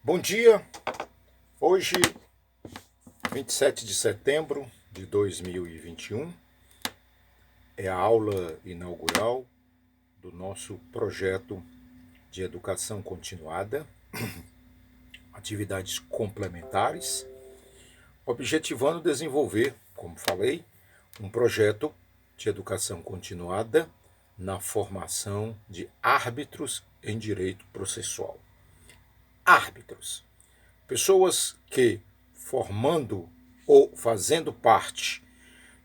Bom dia, hoje 27 de setembro de 2021 é a aula inaugural do nosso projeto de educação continuada, atividades complementares, objetivando desenvolver, como falei, um projeto de educação continuada na formação de árbitros em direito processual. Árbitros. Pessoas que, formando ou fazendo parte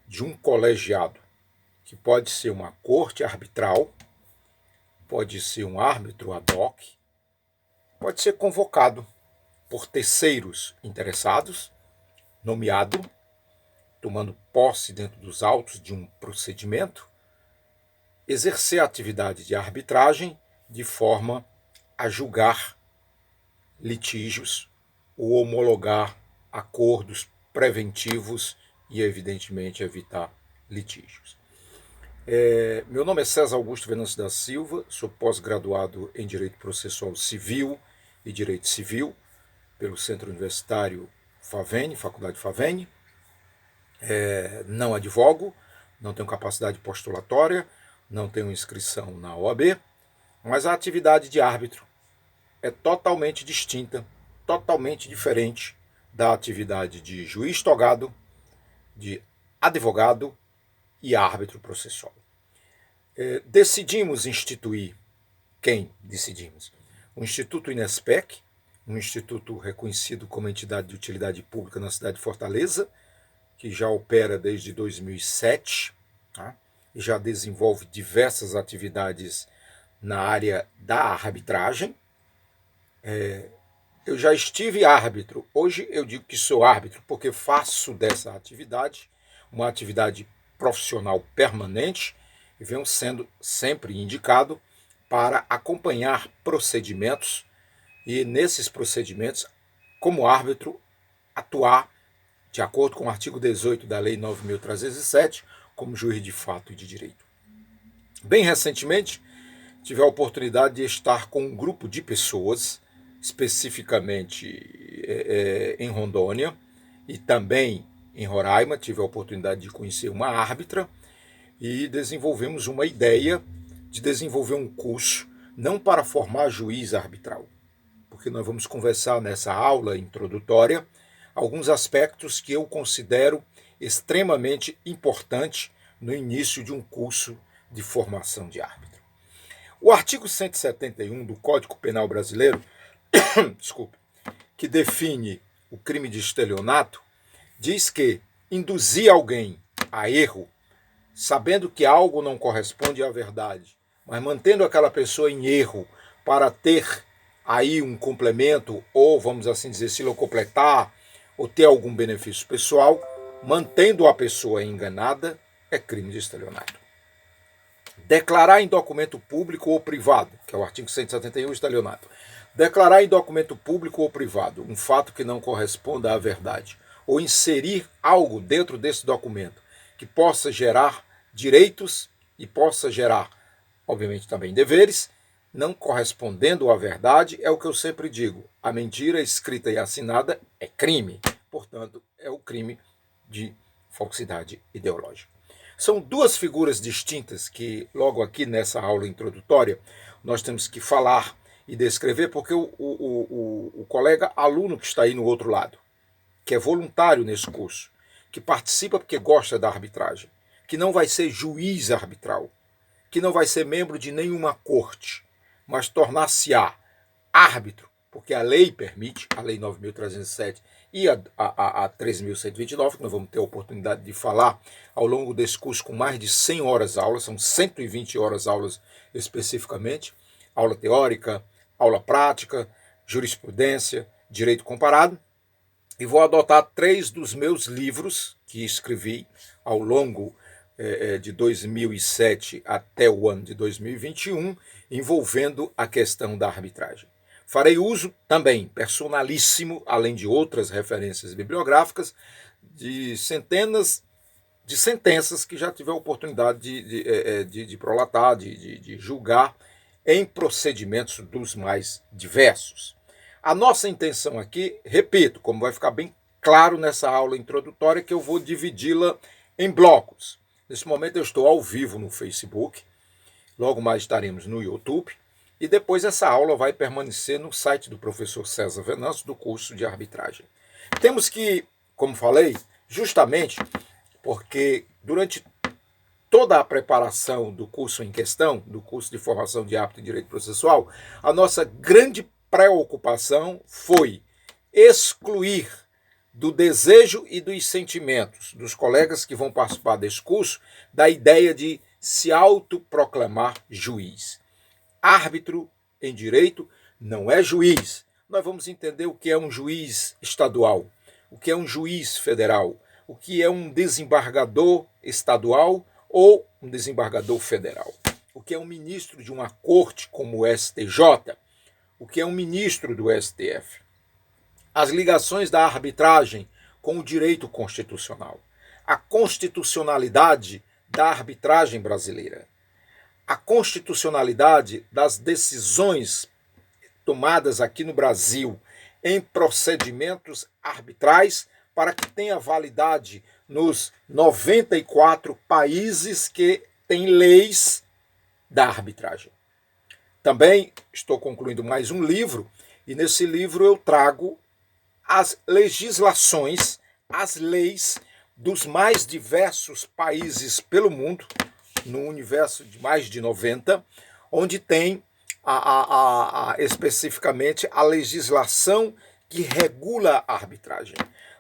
de um colegiado, que pode ser uma corte arbitral, pode ser um árbitro ad hoc, pode ser convocado por terceiros interessados, nomeado, tomando posse dentro dos autos de um procedimento, exercer a atividade de arbitragem de forma a julgar litígios ou homologar acordos preventivos e, evidentemente, evitar litígios. Meu nome é César Augusto Venâncio da Silva, sou pós-graduado em Direito Processual Civil e Direito Civil pelo Centro Universitário Favene, Faculdade Favene. Não advogo, não tenho capacidade postulatória, não tenho inscrição na OAB, mas a atividade de árbitro é totalmente distinta, totalmente diferente da atividade de juiz togado, de advogado e árbitro processual. Decidimos instituir, quem decidimos? O Instituto Inespec, um instituto reconhecido como entidade de utilidade pública na cidade de Fortaleza, que já opera desde 2007, tá? E já desenvolve diversas atividades na área da arbitragem. Eu já estive árbitro, hoje eu digo que sou árbitro porque faço dessa atividade uma atividade profissional permanente e venho sendo sempre indicado para acompanhar procedimentos e, nesses procedimentos, como árbitro, atuar de acordo com o artigo 18 da Lei 9.307, como juiz de fato e de direito. Bem recentemente, tive a oportunidade de estar com um grupo de pessoas, especificamente em Rondônia e também em Roraima. Tive a oportunidade de conhecer uma árbitra e desenvolvemos uma ideia de desenvolver um curso, não para formar juiz arbitral, porque nós vamos conversar nessa aula introdutória alguns aspectos que eu considero extremamente importantes no início de um curso de formação de árbitro. O artigo 171 do Código Penal Brasileiro, desculpe, que define o crime de estelionato, diz que induzir alguém a erro, sabendo que algo não corresponde à verdade, mas mantendo aquela pessoa em erro para ter aí um complemento, ou vamos assim dizer, se locupletar, ou ter algum benefício pessoal, mantendo a pessoa enganada, é crime de estelionato. Declarar em documento público ou privado, que é o artigo 171, estelionato. Declarar em documento público ou privado um fato que não corresponda à verdade, ou inserir algo dentro desse documento que possa gerar direitos e possa gerar, obviamente, também deveres, não correspondendo à verdade, é o que eu sempre digo. A mentira escrita e assinada é crime. Portanto, é o crime de falsidade ideológica. São duas figuras distintas que, logo aqui nessa aula introdutória, nós temos que falar e descrever, porque o colega aluno que está aí no outro lado, que é voluntário nesse curso, que participa porque gosta da arbitragem, que não vai ser juiz arbitral, que não vai ser membro de nenhuma corte, mas tornar-se-á árbitro, porque a lei permite, a Lei 9.307 e a 3.129, que nós vamos ter a oportunidade de falar ao longo desse curso com mais de 100 horas aulas, são 120 horas aulas especificamente, aula teórica, aula prática, jurisprudência, direito comparado, e vou adotar 3 dos meus livros que escrevi ao longo de 2007 até o ano de 2021, envolvendo a questão da arbitragem. Farei uso também, personalíssimo, além de outras referências bibliográficas, de centenas de sentenças que já tive a oportunidade de prolatar, de julgar em procedimentos dos mais diversos. A nossa intenção aqui, repito, como vai ficar bem claro nessa aula introdutória, que eu vou dividi-la em blocos. Nesse momento eu estou ao vivo no Facebook, logo mais estaremos no YouTube, e depois essa aula vai permanecer no site do professor César Venâncio, do curso de arbitragem. Temos que, como falei, justamente porque durante toda a preparação do curso em questão, do curso de formação de árbitro em direito processual, a nossa grande preocupação foi excluir do desejo e dos sentimentos dos colegas que vão participar desse curso da ideia de se autoproclamar juiz. Árbitro em direito não é juiz. Nós vamos entender o que é um juiz estadual, o que é um juiz federal, o que é um desembargador estadual ou um desembargador federal, o que é um ministro de uma corte como o STJ, o que é um ministro do STF. As ligações da arbitragem com o direito constitucional, a constitucionalidade da arbitragem brasileira, a constitucionalidade das decisões tomadas aqui no Brasil em procedimentos arbitrais para que tenha validade nos 94 países que têm leis da arbitragem. Também estou concluindo mais um livro, e nesse livro eu trago as legislações, as leis dos mais diversos países pelo mundo, no universo de mais de 90, onde tem especificamente a legislação que regula a arbitragem.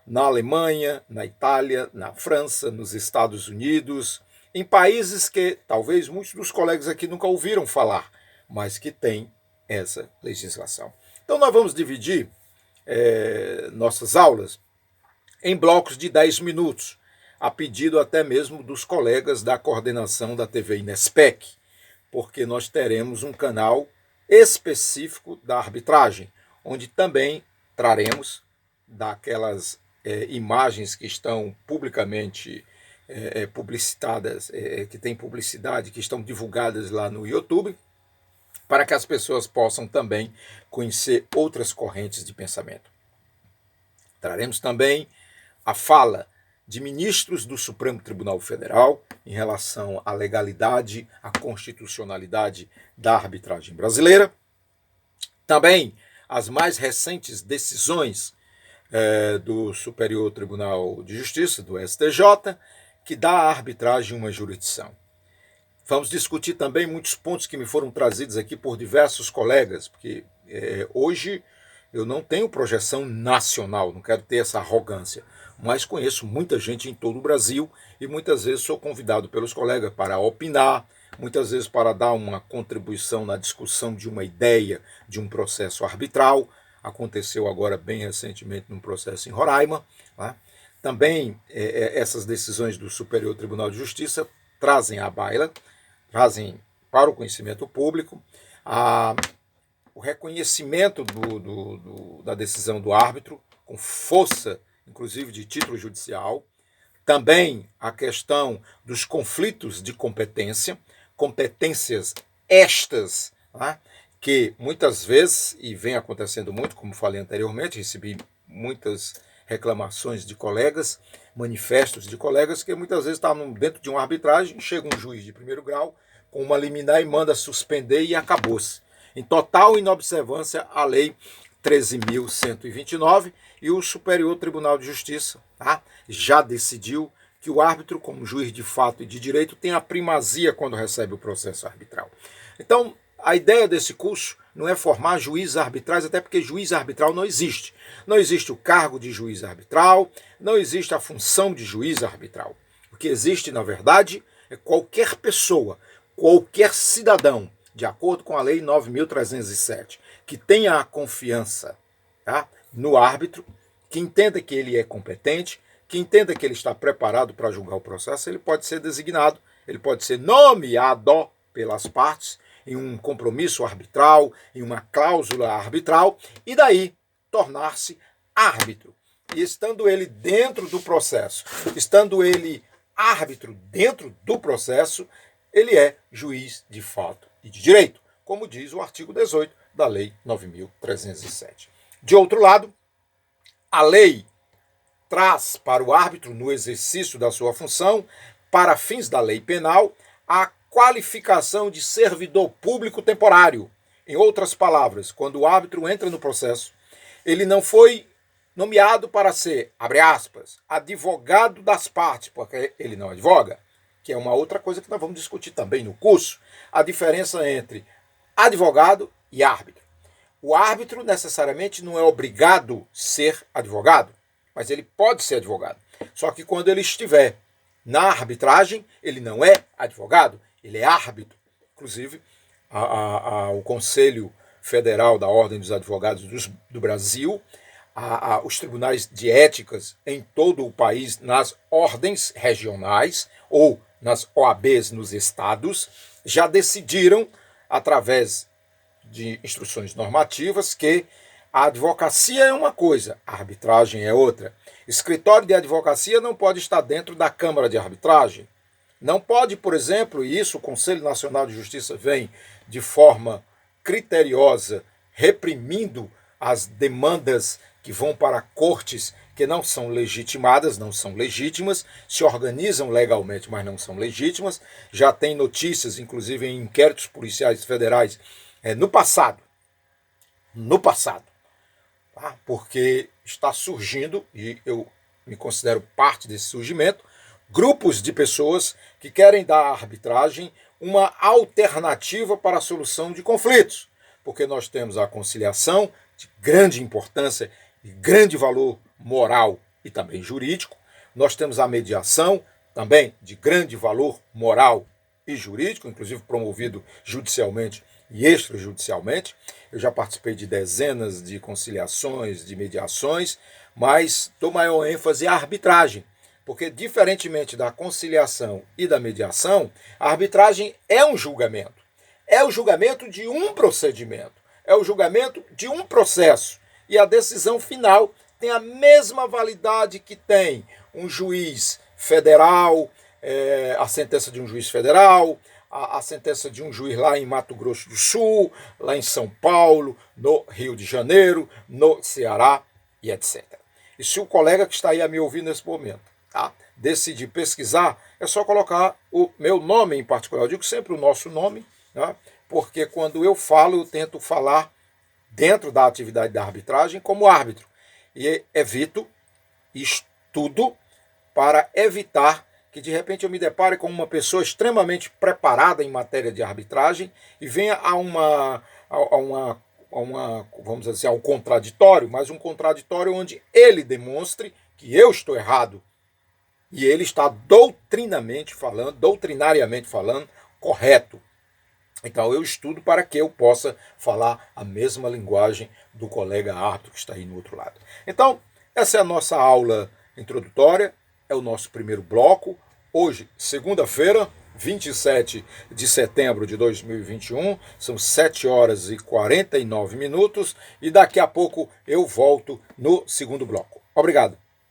Na Alemanha, na Itália, na França, nos Estados Unidos, em países que talvez muitos dos colegas aqui nunca ouviram falar, mas que têm essa legislação. Então nós vamos dividir nossas aulas em blocos de 10 minutos, a pedido até mesmo dos colegas da coordenação da TV Inespec, porque nós teremos um canal específico da arbitragem, onde também traremos daquelas imagens que estão publicamente publicitadas, que têm publicidade, que estão divulgadas lá no YouTube, para que as pessoas possam também conhecer outras correntes de pensamento. Traremos também a fala de ministros do Supremo Tribunal Federal em relação à legalidade, à constitucionalidade da arbitragem brasileira. Também as mais recentes decisões do Superior Tribunal de Justiça, do STJ, que dá à arbitragem uma jurisdição. Vamos discutir também muitos pontos que me foram trazidos aqui por diversos colegas, porque hoje eu não tenho projeção nacional, não quero ter essa arrogância, mas conheço muita gente em todo o Brasil e muitas vezes sou convidado pelos colegas para opinar, muitas vezes para dar uma contribuição na discussão de uma ideia de um processo arbitral. Aconteceu agora bem recentemente num processo em Roraima. Né? Também essas decisões do Superior Tribunal de Justiça trazem à baila, trazem para o conhecimento público o reconhecimento da decisão do árbitro, com força, inclusive, de título judicial. Também a questão dos conflitos de competência, competências estas, né, que muitas vezes, e vem acontecendo muito, como falei anteriormente, recebi muitas reclamações de colegas, manifestos de colegas que muitas vezes estavam dentro de uma arbitragem, chega um juiz de primeiro grau com uma liminar e manda suspender e acabou-se. Em total inobservância à Lei 13.129, e o Superior Tribunal de Justiça já decidiu que o árbitro, como juiz de fato e de direito, tem a primazia quando recebe o processo arbitral. Então, a ideia desse curso não é formar juízes arbitrais, até porque juiz arbitral não existe. Não existe o cargo de juiz arbitral, não existe a função de juiz arbitral. O que existe, na verdade, é qualquer pessoa, qualquer cidadão, de acordo com a Lei 9.307, que tenha a confiança no árbitro, que entenda que ele é competente, que entenda que ele está preparado para julgar o processo, ele pode ser designado, ele pode ser nomeado pelas partes em um compromisso arbitral, em uma cláusula arbitral, e daí tornar-se árbitro. E estando ele dentro do processo, estando ele árbitro dentro do processo, ele é juiz de fato e de direito, como diz o artigo 18 da Lei 9.307. De outro lado, a lei traz para o árbitro, no exercício da sua função, para fins da lei penal, a qualificação de servidor público temporário. Em outras palavras, quando o árbitro entra no processo, ele não foi nomeado para ser, abre aspas, advogado das partes, porque ele não advoga, que é uma outra coisa que nós vamos discutir também no curso, a diferença entre advogado e árbitro. O árbitro necessariamente não é obrigado a ser advogado, mas ele pode ser advogado. Só que quando ele estiver na arbitragem, ele não é advogado, ele é árbitro. Inclusive, o Conselho Federal da Ordem dos Advogados do Brasil, os tribunais de éticas em todo o país, nas ordens regionais ou nas OABs nos estados, já decidiram, através de instruções normativas, que a advocacia é uma coisa, a arbitragem é outra. Escritório de advocacia não pode estar dentro da Câmara de Arbitragem. Não pode, por exemplo, e isso o Conselho Nacional de Justiça vem de forma criteriosa reprimindo as demandas que vão para cortes que não são legitimadas, não são legítimas, se organizam legalmente, mas não são legítimas. Já tem notícias, inclusive em inquéritos policiais federais, no passado, tá? Porque está surgindo, e eu me considero parte desse surgimento, grupos de pessoas que querem dar à arbitragem uma alternativa para a solução de conflitos, porque nós temos a conciliação de grande importância e grande valor moral e também jurídico, nós temos a mediação também de grande valor moral e jurídico, inclusive promovido judicialmente e extrajudicialmente. Eu já participei de dezenas de conciliações, de mediações, mas dou maior ênfase à arbitragem, porque, diferentemente da conciliação e da mediação, a arbitragem é um julgamento. É o julgamento de um procedimento, é o julgamento de um processo. E a decisão final tem a mesma validade que tem um juiz federal, a sentença de um juiz federal, a sentença de um juiz lá em Mato Grosso do Sul, lá em São Paulo, no Rio de Janeiro, no Ceará e etc. E se o colega que está aí a me ouvir nesse momento, tá, decidir pesquisar, é só colocar o meu nome em particular. Eu digo sempre o nosso nome, né, porque quando eu falo, eu tento falar dentro da atividade da arbitragem como árbitro. E evito, estudo para evitar que de repente eu me depare com uma pessoa extremamente preparada em matéria de arbitragem e venha a uma vamos dizer assim, a um contraditório, mas um contraditório onde ele demonstre que eu estou errado e ele está doutrinariamente falando, correto. Então eu estudo para que eu possa falar a mesma linguagem do colega árbitro que está aí no outro lado. Então, essa é a nossa aula introdutória, é o nosso primeiro bloco. Hoje, segunda-feira, 27 de setembro de 2021, são 7 horas e 49 minutos, e daqui a pouco eu volto no segundo bloco. Obrigado.